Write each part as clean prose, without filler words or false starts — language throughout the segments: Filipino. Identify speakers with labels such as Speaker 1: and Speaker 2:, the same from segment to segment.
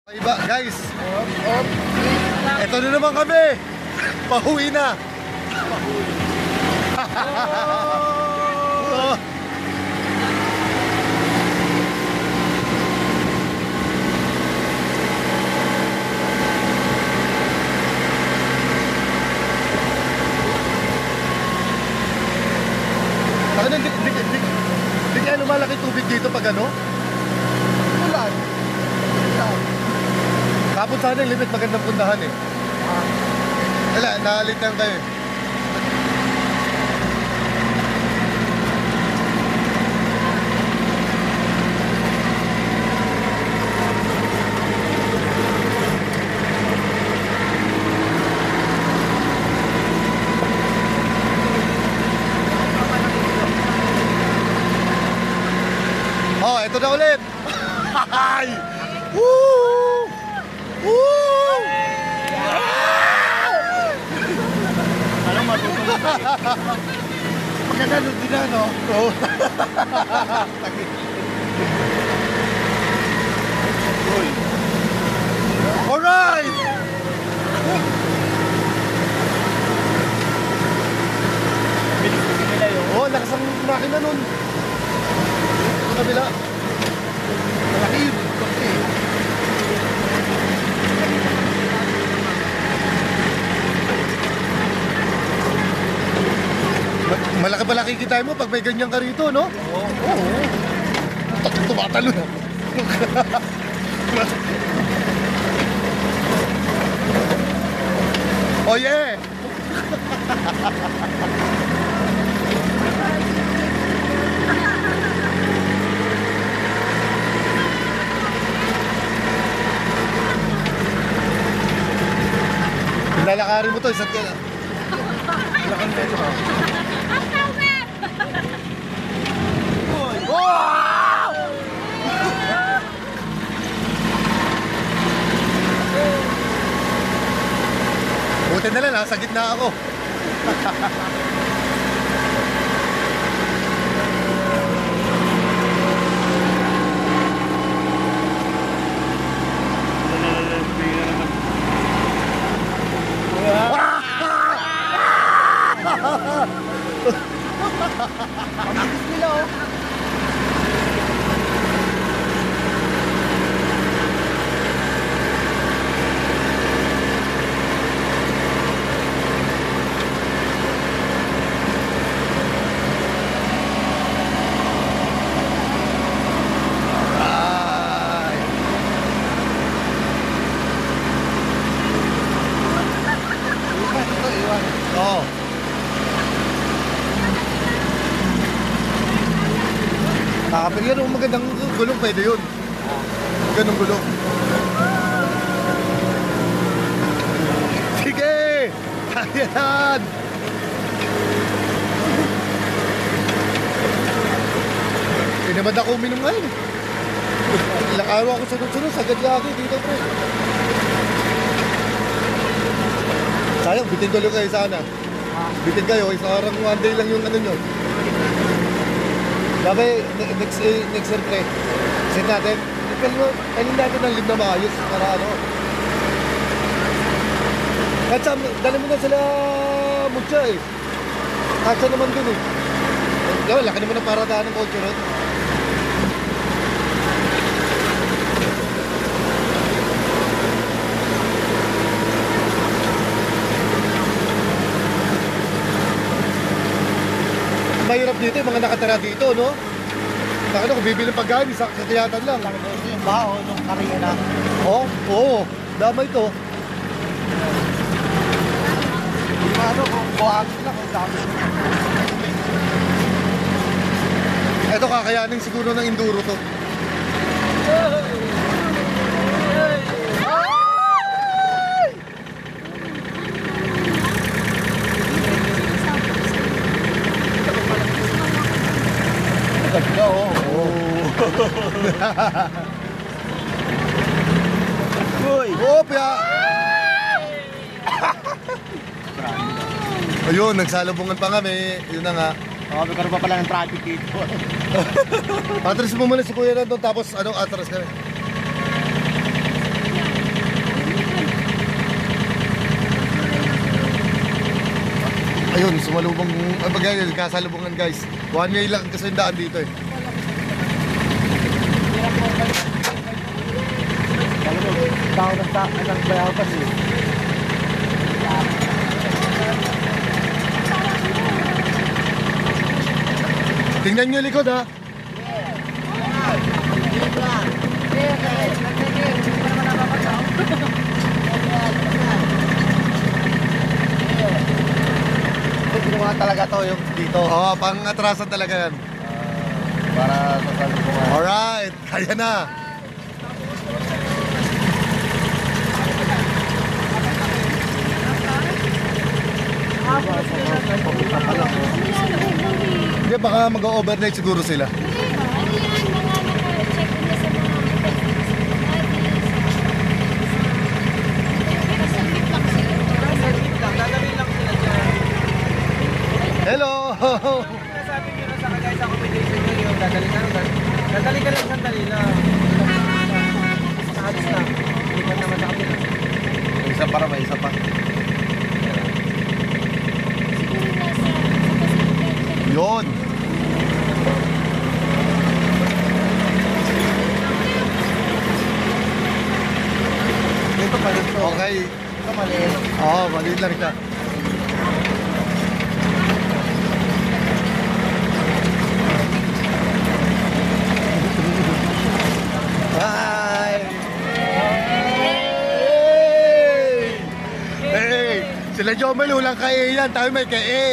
Speaker 1: Iba, guys. Ito na naman kami. Pahuwi na. Oh. Di kaya lumalaki tubig dito pag ano? Ulan. Kapon sana yung limit, magandang puntahan eh. Wala, naalit lang kayo eh. Oh, ito na ulit. Hi! Woo! Woo!
Speaker 2: Alam mo, tutulog na eh.
Speaker 1: Magkakano din na, no? Oo. Alright!
Speaker 2: Bilis kasi nila yun.
Speaker 1: Oo, lakas ang makina nun. Sa kabila. Malaki yun. Malaki pala kikitain mo pag may ganyan ka rito, no? Oo. Tumatalo na. Oh yeah! Lalakarin mo to, isang ka. Lakan tayo ha. Wow! Buti na lang, nasa gitna ako.
Speaker 2: Ang bilis nila oh.
Speaker 1: Oo. Nakapagyan kung magandang gulong, pwede yun. Ganong gulong. Sige! Kaya yan! Tinamad ako uminom ngayon. Ilang araw ako sunod-sunod, sagad lagi dito, pre. Sayang, bitin ko lang kayo sana. Bitin kayo, isang arang one day lang yung ano nyo. Sabi, next year pre, set natin. Kanin natin ng lib na maayos para ano. Kahit sa, dali mo na sila mutya eh. Kasya naman dun eh. Laki naman ang paradaan ng kotse ron. Mahirap dito yung mga nakatara dito, no? Nakano kung bibili ng pagkain, isang kakayatan lang.
Speaker 2: Yung bao, nung karina.
Speaker 1: Oo, oo. Damay to.
Speaker 2: Ano, kung buhagin na, kung dami.
Speaker 1: Ito kakayanin siguro ng enduro to.
Speaker 2: Ganda oh. Uy!
Speaker 1: Opya! Ayun, nagsalubungan pa kami. Yun na nga.
Speaker 2: Magkaroon pa pala ng traffic dito.
Speaker 1: Atras mo muna si Kuya nandun, tapos ano, atras kami. Yun, sumalubong, kasalubungan guys. One way lang kasi yung daan dito eh.
Speaker 2: Alam mo, tao ng Bayabas eh.
Speaker 1: Tingnan nyo likod ha.
Speaker 2: Ginawa talaga to yung dito.
Speaker 1: Oo, pang-atrasan talaga yan.
Speaker 2: Para sa salubungan.
Speaker 1: Alright, kaya na. Hindi, baka mag-overnight siguro sila. Hello!
Speaker 2: Sabi nyo na sa guys, accommodation nyo yung dadali ka lang sandali lang. Alis na. Iwan naman sa kapila. Isa para may isa pa.
Speaker 1: Yun!
Speaker 2: Dito pa dito.
Speaker 1: Okay.
Speaker 2: Ito maliit.
Speaker 1: Oo, maliit lang siya. Hi! Hey! Sila Jomel, ulang kay A yan. Tayo may kay A.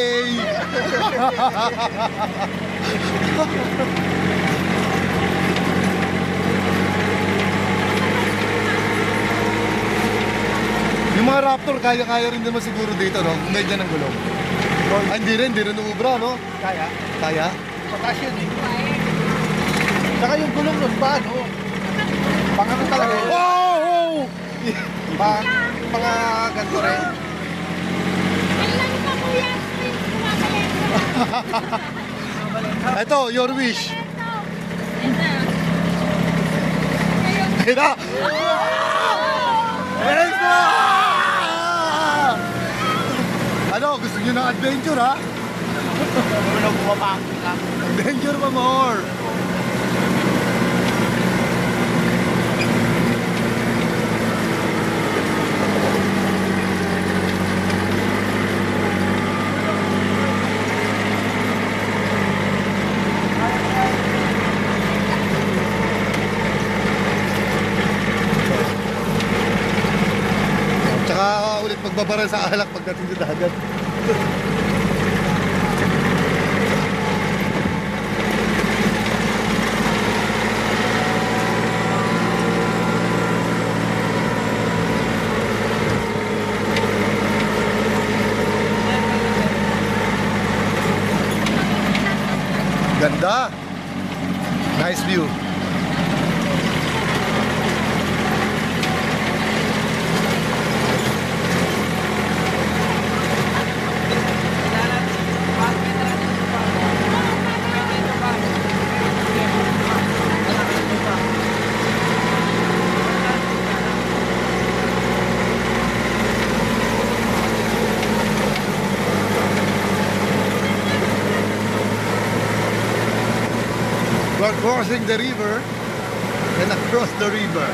Speaker 1: Yung mga Raptor, kaya-kaya rin naman siguro dito, no? Kung ganyan ang gulong. Ay, hindi rin ubra, no?
Speaker 2: Kaya.
Speaker 1: Kaya?
Speaker 2: Pataas yun eh. Saka yung gulong nun ba, no? Pang ano talaga yun?
Speaker 1: Oh!
Speaker 2: Pang mga ganito rin.
Speaker 1: Ito, your wish. Kita! Ito! Ano, gusto nyo ng adventure, ha?
Speaker 2: Ano bumabang ka?
Speaker 1: Adventure pa more! Tsaka ulit magbabaral sa alak pagdating sa dagat. Ganda. Nice view. We're crossing the river and across the river.